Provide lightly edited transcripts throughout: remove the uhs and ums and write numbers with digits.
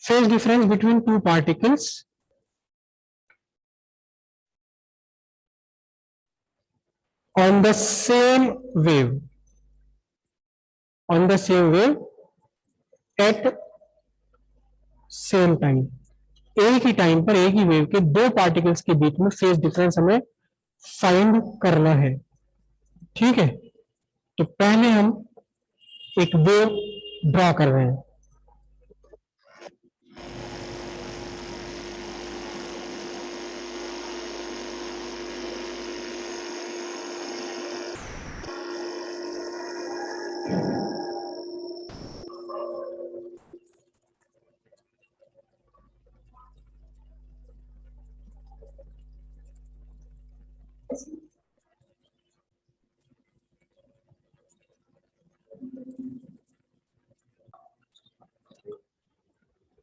phase difference between two particles on the same wave at same time। एक ही time पर एक ही wave के दो पार्टिकल्स के बीच में फेज डिफरेंस हमें फाइंड करना है। ठीक है, तो पहले हम एक वेव ड्रॉ कर रहे हैं।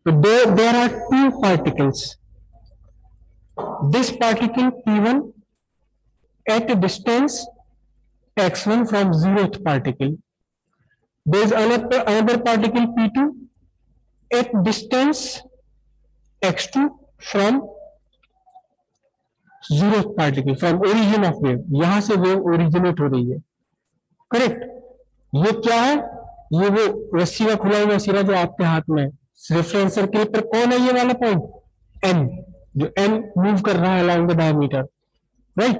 So there are two particles. This particle P1 at a distance x1 from zeroth particle. There is another particle P2 at distance x2 from zeroth particle, from origin of wave। यहां से wave originate हो रही है। Correct. ये क्या है? ये वो रस्सी का खुला हुआ सिरा जो आपके हाथ में है। रेफरेंस सर्किल पर कौन है ये वाला पॉइंट? एन, जो एन मूव कर रहा है अलोंग द डायमीटर, राइट।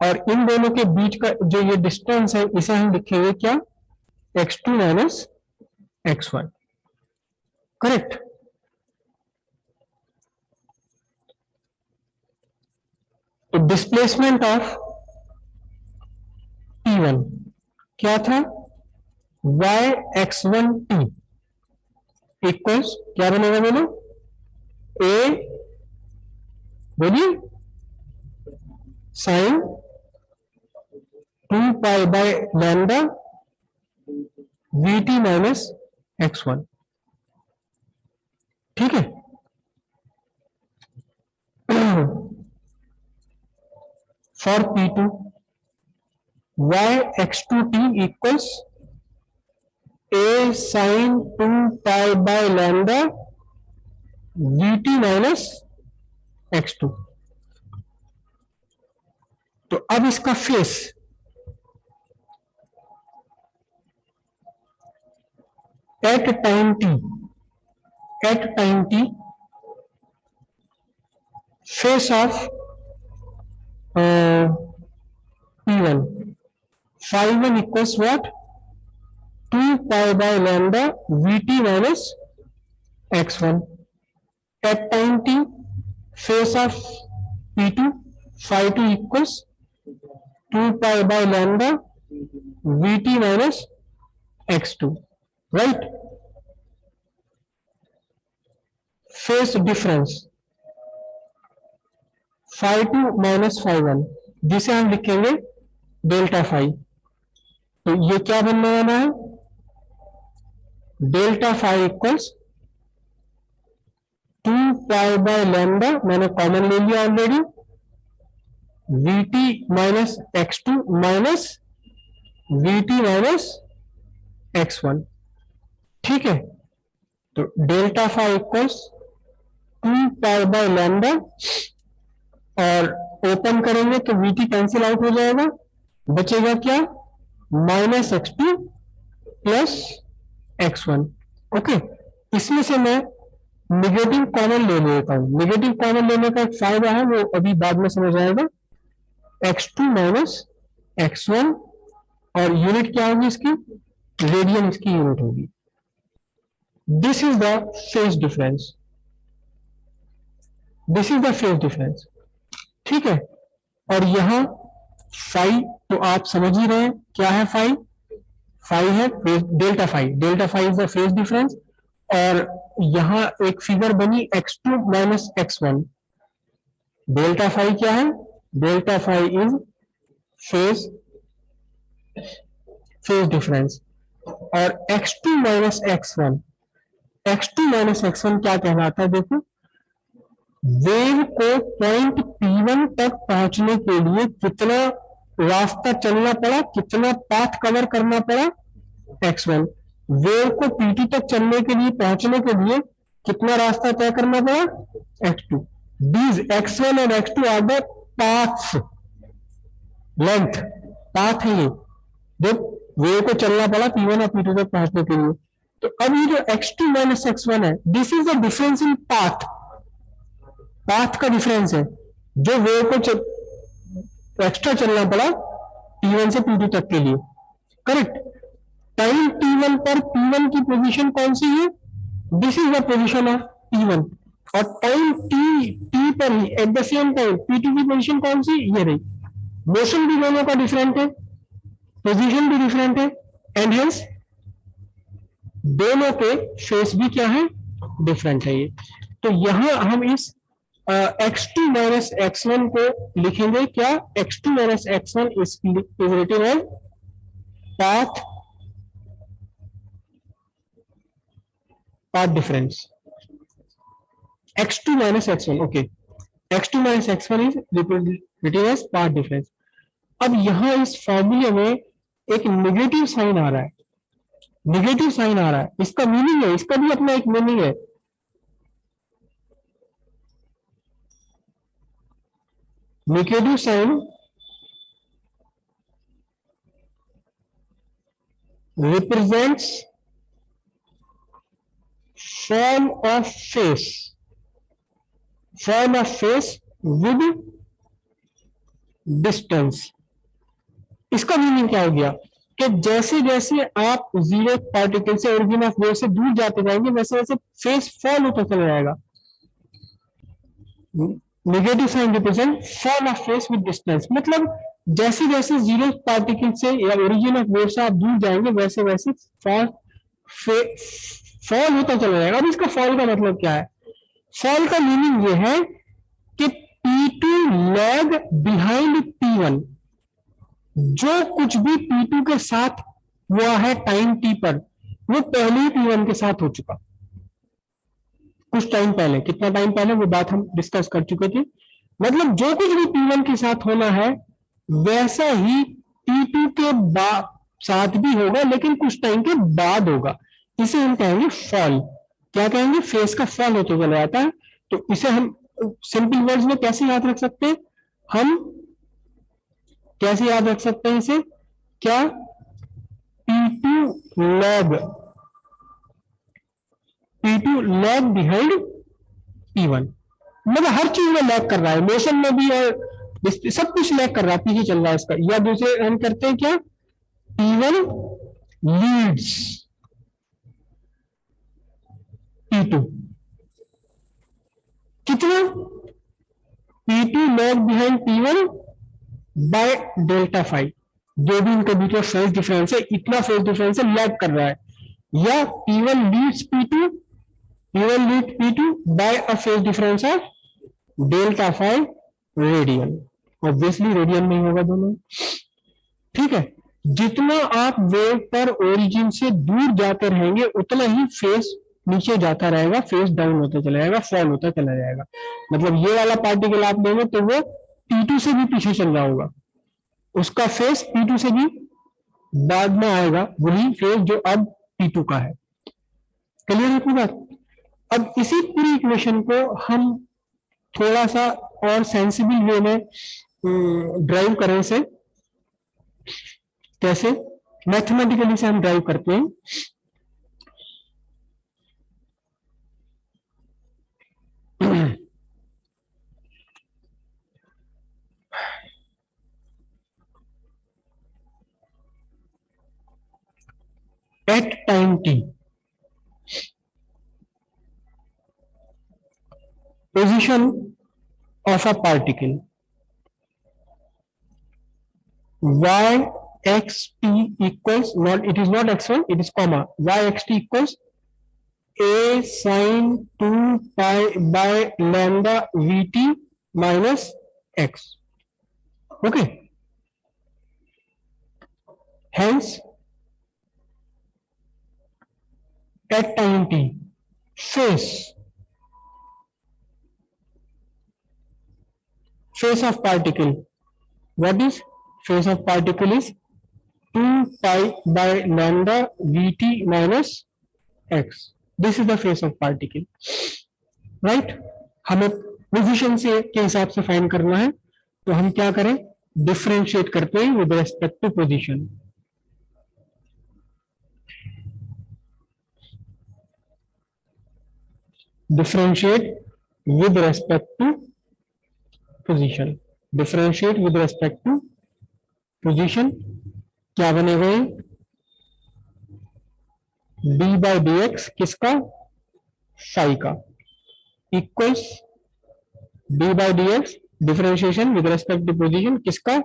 और इन दोनों के बीच का जो ये डिस्टेंस है इसे हम लिखेंगे क्या? x2 minus x1। करेक्ट। तो डिस्प्लेसमेंट ऑफ P1 क्या था? y(x1t) इक्वल्स क्या बनेगा बोलो? a, बोलिए, sine 2 pi by lambda vt minus x1। ठीक है। For P2 y(x2t) equals a sine 2 pi by lambda vt minus x2। तो अब इसका phase at time t phase of P1 phi1 equals what? 2 pi by lambda vt minus x1। At time t phase of P2 phi2 equals 2 pi by lambda vt minus x2, right. Phase difference phi2 minus phi1, जिसे हम लिखेंगे delta phi. तो ये क्या बनने वाला है? Delta phi equals 2 pi by lambda, मैंने कॉमन ले लिया already, vt minus x2 minus vt minus x1। ठीक है। तो delta phi equals 2 pi by lambda, और ओपन करेंगे तो vt कैंसिल आउट हो जाएगा, बचेगा क्या? Minus x2 plus x1। Okay, इसमें से मैं निगेटिव कॉमन ले लेता हूं। निगेटिव कॉमन लेने का एक फायदा है, वो अभी बाद में समझ आएगा। x2 माइनस x1, और यूनिट क्या होगी इसकी? रेडियन इसकी यूनिट होगी। This is the phase difference, this is the phase difference. ठीक है। और यहां फाई तो आप समझ ही रहे हैं क्या है। फाई फाई है delta phi, delta phi is the phase difference. और यहां एक फिगर बनी x2 minus x1। Delta phi क्या है? Delta phi is phase difference. और x2 minus x1, x2 minus x1 क्या कहलाता है? देखो, वेव को पॉइंट P1 तक पहुंचने के लिए कितना रास्ता चलना पड़ा, कितना पाथ कवर करना पड़ा? x1। वेव को P2 तक चलने के लिए, पहुंचने के लिए कितना रास्ता तय करना पड़ा, x2। these x1 और x2 are the paths, length, path है ये, जब वे को चलना पड़ा P1 और P2 तक पहुंचने के लिए। तो अब ये जो x2 माइनस x1 है, this is the difference in path, path का डिफरेंस है जो वे को एक्स्ट्रा चलना पड़ा P1 से P2 तक के लिए, करेक्ट। टाइम T1 पर P1 की पोजीशन कौन सी है, this is the position of P1, और टाइम T पर ही at the same time P2 की पोजीशन कौन सी, ये रही। मोशन भी दोनों का डिफरेंट है, पोजीशन भी डिफरेंट है, एंड हेंस दोनों के फेस भी क्या है, डिफरेंट है ये। तो यहां हम इस x2 माइनस x1 को लिखेंगे क्या, x2 minus x1 is written as path difference, x2 minus x1, okay, x2 minus x1 is written as path difference. अब यहां इस फॉर्मूले में एक नेगेटिव साइन आ रहा है, नेगेटिव साइन आ रहा है, इसका मीनिंग है, इसका भी अपना एक मीनिंग है। Negative sign represents form of face, form of face with distance। इसका मीनिंग क्या हो गया कि जैसे जैसे आप जीरो पार्टिकल से ओरिजिन ऑफ वेव से दूर जाते जाएंगे वैसे वैसे फेस फॉल होता चला जाएगा। Negative sign represent fall of phase with distance, मतलब जैसे जैसे जीरो पार्टिकल से या ओरिजिन ऑफ वेव से आप दूर जाएंगे वैसे वैसे फॉल होता चला जाएगा। अब इसका फॉल का मतलब क्या है, फॉल का मीनिंग ये है कि P2 लैग बिहाइंड P1, जो कुछ भी P2 के साथ हुआ है टाइम T पर वो पहले ही P1 के साथ हो चुका, कुछ टाइम पहले, कितना टाइम पहले वो बात हम डिस्कस कर चुके थे। मतलब जो कुछ भी P1 के साथ होना है वैसा ही P2 के साथ भी होगा, लेकिन कुछ टाइम के बाद होगा। इसे हम कहेंगे फॉल, क्या कहेंगे, फेस का फॉल होते चला जाता है। तो इसे हम सिंपल वर्ड्स में कैसे याद रख सकते हैं, हम कैसे याद रख सकते हैं इसे, क्या, P2 लैग बिहाइंड P1, मतलब हर चीज में लैग कर रहा है, मोशन में भी और सब कुछ लैग कर रहा है, पीछे चल रहा है इसका। या दूसरे हम करते हैं क्या, P1 लीड्स P2, कितना, P2 lag behind P1 by delta five, जो भी इनके बीच में फेज डिफरेंस है इतना फेज डिफरेंस है, लैग कर रहा है। या P1 leads P2 by a phase difference of delta five radian, obviously radian में होगा दोनों, ठीक है। जितना आप वेव पर ओरिजिन से दूर जाते रहेंगे उतना ही फेस नीचे जाता रहेगा, फेस डाउन होता चला जाएगा, फॉल होता चला जाएगा। मतलब ये वाला पार्टिकल आप लेंगे तो वो P2 से भी पीछे चल रहा होगा, उसका फेस P2 से भी बाद में आएगा, वही फेस जो अब P2 का है। क्लियर है पूरी बात। अब इसी पूरी इक्वेशन को हम थोड़ा सा और सेंसिबल वे में ड्राइव करें, से कैसे, मैथमेटिकली से हम ड्राइव करते हैं। at time t, position of a particle y xt equals, not, it is not x1, it is comma, y xt equals a sin 2 pi by lambda vt minus x, okay, hence at time t phase of particle, what is phase of particle is 2 pi by lambda vt minus x, this is the face of particle, right. हमें position से के हिसाब से find करना है, तो हम क्या करें, डिफरेंशिएट करते हैं with respect to position. Differentiate with respect to position, differentiate with respect to position. क्या बनेगा ये, डी बाई डी एक्स किसका, फाई का, equals d by d x differentiation with respect to position किसका,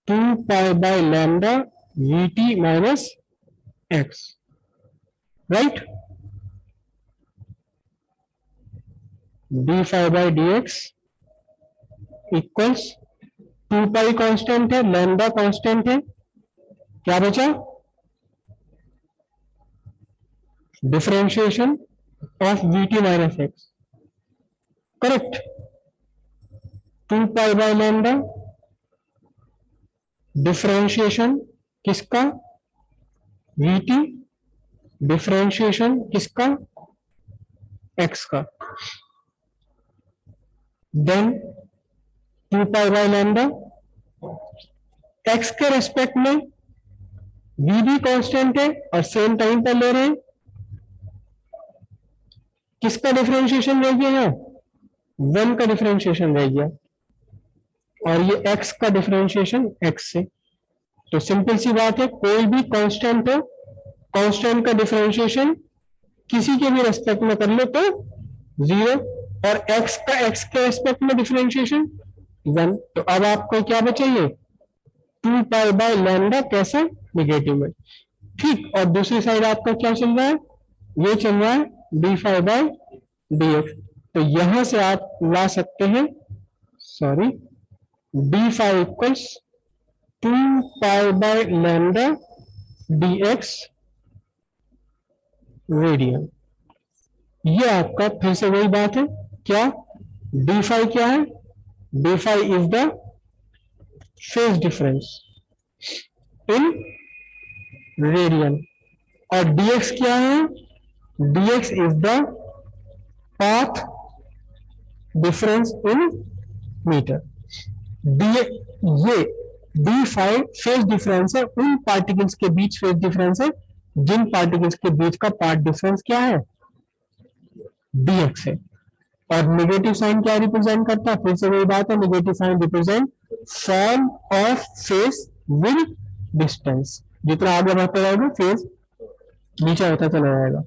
2 pi by lambda v t minus x, right. D phi by d x equals 2 pi constant है, lambda constant है, क्या बचा, differentiation of v t minus x, correct. 2 pi by lambda differentiation किसका, v t, differentiation किसका, x का, then 2 pi by lambda, x के respect में v भी कांस्टेंट है और सेम टाइम पर ले रहे हैं, किसका डिफरेंशिएशन रह गया है, 1 का डिफरेंशिएशन रह गया, और ये x का डिफरेंशिएशन x से। तो सिंपल सी बात है, कोई भी कांस्टेंट हो, कांस्टेंट का डिफरेंशिएशन किसी के भी रेस्पेक्ट में कर लो तो 0, और x का x के रेस्पेक्ट में डिफरेंशिएशन 1। तो अब आपको क्या बचेगा, 2 पाई बाय लैम्डा कैसा, निगेटिव में, ठीक। और दूसरी साइड आपका क्या चल रहा है, ये चल रहा है d phi by d x. तो यहां से आप ला सकते हैं, sorry, d phi equals 2 pi by lambda d x radian. ये आपका फिर से वही बात है, क्या, डी फाई क्या है, d phi is the phase difference in radian, और dx क्या है, dx is the path difference in meter. ये डी फाई फेज डिफरेंस है, उन पार्टिकल्स के बीच फेज डिफरेंस है जिन पार्टिकल्स के बीच का पाथ डिफरेंस क्या है, dx है। और नेगेटिव साइन क्या रिप्रेजेंट करता है, फिर से वही बात है, negative sign represent form of phase with distance, जितना आगे बढ़ते जाएगा फेज नीचे होता चला जाएगा।